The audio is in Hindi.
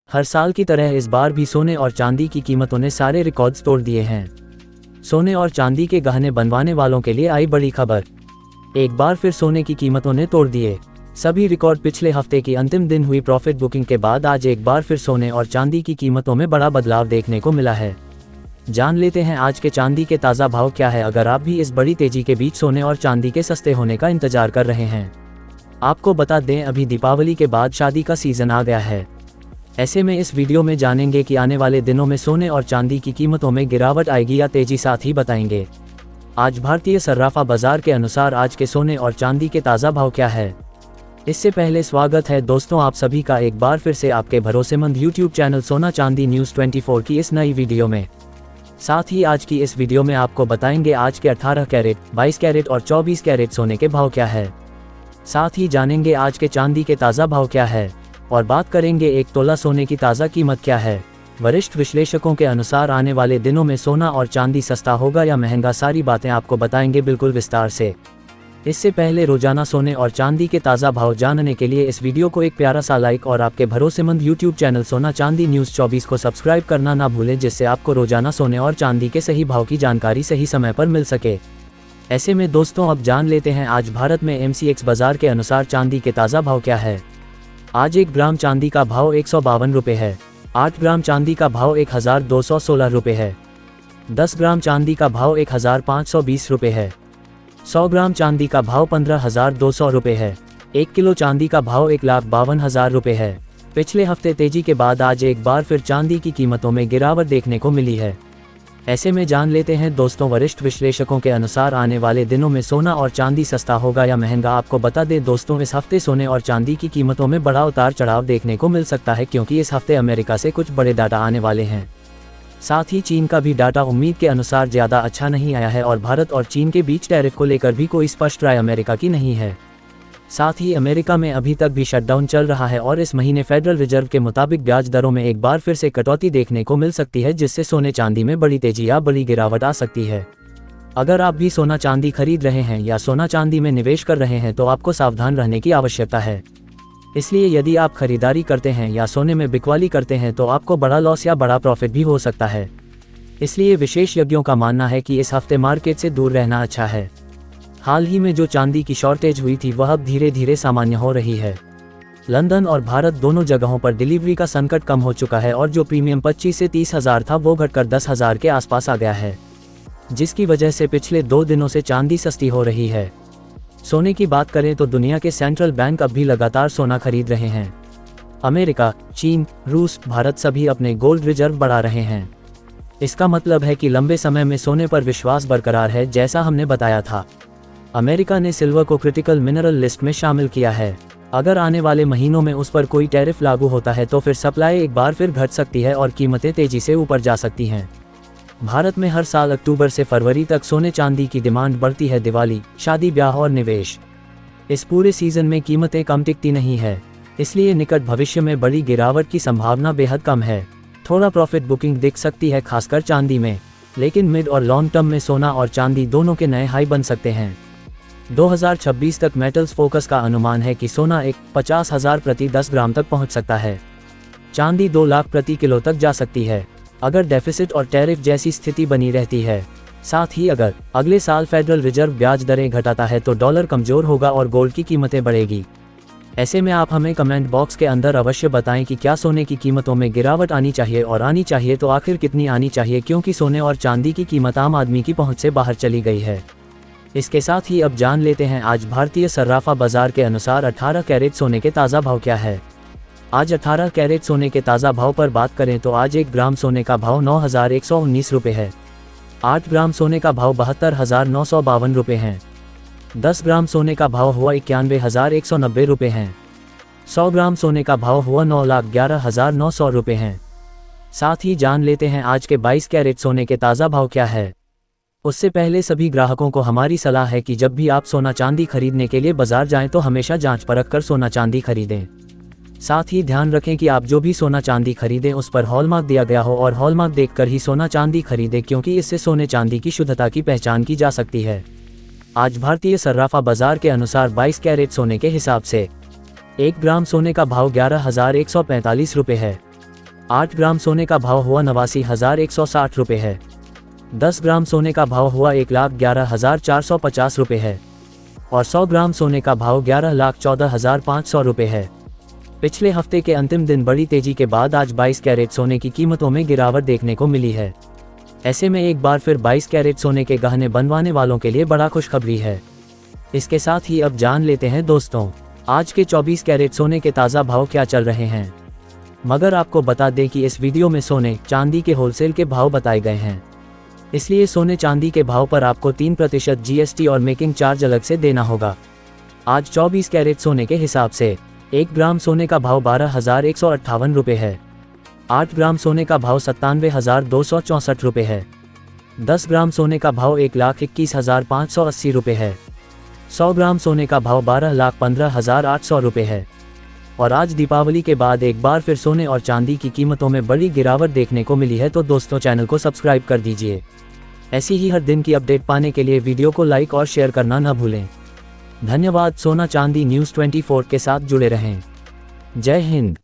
हर साल की तरह इस बार भी सोने और चांदी की कीमतों ने सारे रिकॉर्ड्स तोड़ दिए हैं। सोने और चांदी के गहने बनवाने वालों के लिए आई बड़ी खबर। एक बार फिर सोने की कीमतों ने तोड़ दिए सभी रिकॉर्ड। पिछले हफ्ते की अंतिम दिन हुई प्रॉफिट बुकिंग के बाद आज एक बार फिर सोने और चांदी की कीमतों में बड़ा बदलाव देखने को मिला है। जान लेते हैं आज के चांदी के ताज़ा भाव क्या है। अगर आप भी इस बड़ी तेजी के बीच सोने और चांदी के सस्ते होने का इंतजार कर रहे हैं, आपको बता दें अभी दीपावली के बाद शादी का सीजन आ गया है। ऐसे में इस वीडियो में जानेंगे कि आने वाले दिनों में सोने और चांदी की कीमतों में गिरावट आएगी या तेजी, साथ ही बताएंगे आज भारतीय सर्राफा बाजार के अनुसार आज के सोने और चांदी के ताज़ा भाव क्या है। इससे पहले स्वागत है दोस्तों आप सभी का एक बार फिर से आपके भरोसेमंद YouTube चैनल सोना चांदी न्यूज़ 24 की इस नई वीडियो में। साथ ही आज की इस वीडियो में आपको बताएंगे आज के 18 कैरेट, 22 कैरेट और 24 कैरेट सोने के भाव क्या है। साथ ही जानेंगे आज के चांदी के ताज़ा भाव क्या है और बात करेंगे 1 तोला सोने की ताज़ा कीमत क्या है। वरिष्ठ विश्लेषकों के अनुसार आने वाले दिनों में सोना और चांदी सस्ता होगा या महंगा, सारी बातें आपको बताएंगे बिल्कुल विस्तार से। इससे पहले रोजाना सोने और चांदी के ताज़ा भाव जानने के लिए इस वीडियो को एक प्यारा सा लाइक और आपके भरोसेमंद YouTube चैनल सोना चांदी न्यूज़ 24 को सब्सक्राइब करना ना भूलें, जिससे आपको रोजाना सोने और चांदी के सही भाव की जानकारी सही समय पर मिल सके। ऐसे में दोस्तों अब जान लेते हैं आज भारत में MCX बाजार के अनुसार चांदी के ताज़ा भाव क्या है। आज 1 ग्राम चांदी का भाव 152 रुपये है। 8 ग्राम चांदी का भाव 1216 रुपये है। 10 ग्राम चांदी का भाव 1520 रुपये है। 100 ग्राम चांदी का भाव 15,200 रुपये है। 1 किलो चांदी का भाव 1,52,000 रुपये है। पिछले हफ्ते तेजी के बाद आज एक बार फिर चांदी की कीमतों में गिरावट देखने को मिली है। ऐसे में जान लेते हैं दोस्तों वरिष्ठ विश्लेषकों के अनुसार आने वाले दिनों में सोना और चांदी सस्ता होगा या महंगा। आपको बता दें दोस्तों इस हफ्ते सोने और चांदी की कीमतों में बड़ा उतार चढ़ाव देखने को मिल सकता है, क्योंकि इस हफ्ते अमेरिका से कुछ बड़े डाटा आने वाले हैं। साथ ही चीन का भी डाटा उम्मीद के अनुसार ज़्यादा अच्छा नहीं आया है और भारत और चीन के बीच टैरिफ को लेकर भी कोई स्पष्ट राय अमेरिका की नहीं है। साथ ही अमेरिका में अभी तक भी शटडाउन चल रहा है और इस महीने फेडरल रिजर्व के मुताबिक ब्याज दरों में एक बार फिर से कटौती देखने को मिल सकती है, जिससे सोने चांदी में बड़ी तेजी या बड़ी गिरावट आ सकती है। अगर आप भी सोना चांदी खरीद रहे हैं या सोना चांदी में निवेश कर रहे हैं तो आपको सावधान रहने की आवश्यकता है। इसलिए यदि आप खरीदारी करते हैं या सोने में बिकवाली करते हैं तो आपको बड़ा लॉस या बड़ा प्रॉफिट भी हो सकता है। इसलिए विशेषज्ञों का मानना है कि इस हफ्ते मार्केट से दूर रहना अच्छा है। हाल ही में जो चांदी की शॉर्टेज हुई थी वह अब धीरे धीरे सामान्य हो रही है। लंदन और भारत दोनों जगहों पर डिलीवरी का संकट कम हो चुका है और जो प्रीमियम 25 से 30 हज़ार था वो घटकर 10,000 के आसपास आ गया है, जिसकी वजह से पिछले 2 दिनों से चांदी सस्ती हो रही है। सोने की बात करें तो दुनिया के सेंट्रल बैंक अब भी लगातार सोना खरीद रहे हैं। अमेरिका, चीन, रूस, भारत सभी अपने गोल्ड रिजर्व बढ़ा रहे हैं। इसका मतलब है कि लंबे समय में सोने पर विश्वास बरकरार है। जैसा हमने बताया था, अमेरिका ने सिल्वर को क्रिटिकल मिनरल लिस्ट में शामिल किया है। अगर आने वाले महीनों में उस पर कोई टैरिफ लागू होता है तो फिर सप्लाई एक बार फिर घट सकती है और कीमतें तेजी से ऊपर जा सकती हैं। भारत में हर साल अक्टूबर से फरवरी तक सोने चांदी की डिमांड बढ़ती है। दिवाली, शादी ब्याह और निवेश, इस पूरे सीजन में कीमतें कम टिकती नहीं है, इसलिए निकट भविष्य में बड़ी गिरावट की संभावना बेहद कम है। थोड़ा प्रॉफिट बुकिंग दिख सकती है खासकर चांदी में, लेकिन मिड और लॉन्ग टर्म में सोना और चांदी दोनों के नए हाई बन सकते हैं। 2026 तक मेटल्स फोकस का अनुमान है कि सोना 50,000 प्रति 10 ग्राम तक पहुंच सकता है। चांदी 2 लाख प्रति किलो तक जा सकती है अगर डेफिसिट और टैरिफ जैसी स्थिति बनी रहती है। साथ ही अगर अगले साल फेडरल रिजर्व ब्याज दरें घटाता है तो डॉलर कमजोर होगा और गोल्ड की कीमतें बढ़ेगी। ऐसे में आप हमें कमेंट बॉक्स के अंदर अवश्य बताएं कि क्या सोने की कीमतों में गिरावट आनी चाहिए और आनी चाहिए तो आखिर कितनी आनी चाहिए, क्योंकि सोने और चांदी की कीमत आम आदमी की पहुंच से बाहर चली गई है। इसके साथ ही अब जान लेते हैं आज भारतीय सर्राफा बाजार के अनुसार 18 कैरेट सोने के ताज़ा भाव क्या है। आज 18 कैरेट सोने के ताज़ा भाव पर बात करें तो आज 1 ग्राम सोने का भाव 9,119 रुपये है। 8 ग्राम सोने का भाव 72,952 रुपये है। 10 ग्राम सोने का भाव हुआ 91,190 रुपये हैं। 100 ग्राम सोने का भाव हुआ 9,11,900 रुपये हैं। साथ ही जान लेते हैं आज के 22 कैरेट सोने के ताज़ा भाव क्या है। उससे पहले सभी ग्राहकों को हमारी सलाह है कि जब भी आप सोना चांदी खरीदने के लिए बाजार जाएं तो हमेशा जांच परख कर सोना चांदी खरीदें। साथ ही ध्यान रखें कि आप जो भी सोना चांदी खरीदें उस पर हॉलमार्क दिया गया हो और हॉलमार्क देखकर ही सोना चांदी खरीदें, क्योंकि इससे सोने चांदी की शुद्धता की पहचान की जा सकती है। आज भारतीय सर्राफा बाजार के अनुसार 22 कैरेट सोने के हिसाब से 1 ग्राम सोने का भाव 11,145 रुपये है। 8 ग्राम सोने का भाव हुआ 89,160 रुपये है। 10 ग्राम सोने का भाव हुआ 1,11,450 रुपये है और 100 ग्राम सोने का भाव 11,14,500 रुपये है। पिछले हफ्ते के अंतिम दिन बड़ी तेजी के बाद आज 22 कैरेट सोने की कीमतों में गिरावट देखने को मिली है। ऐसे में एक बार फिर 22 कैरेट सोने के गहने बनवाने वालों के लिए बड़ा खुशखबरी है। इसके साथ ही अब जान लेते हैं दोस्तों, आज के 24 कैरेट सोने के ताज़ा भाव क्या चल रहे हैं। मगर आपको बता दें कि इस वीडियो में सोने चांदी के होलसेल के भाव बताए गए हैं, इसलिए सोने चांदी के भाव पर आपको 3% GST और मेकिंग चार्ज अलग से देना होगा। आज 24 कैरेट सोने के हिसाब से 1 ग्राम सोने का भाव 12,158 रुपये है। 8 ग्राम सोने का भाव 97,264 रुपये है। 10 ग्राम सोने का भाव 1,21,580 रुपये है। 100 ग्राम सोने का भाव 12,15,800 रुपये है। और आज दीपावली के बाद एक बार फिर सोने और चांदी की कीमतों में बड़ी गिरावट देखने को मिली है, तो दोस्तों चैनल को सब्सक्राइब कर दीजिए। ऐसी ही हर दिन की अपडेट पाने के लिए वीडियो को लाइक और शेयर करना न भूलें। धन्यवाद। सोना चांदी न्यूज़ 24 के साथ जुड़े रहें। जय हिंद।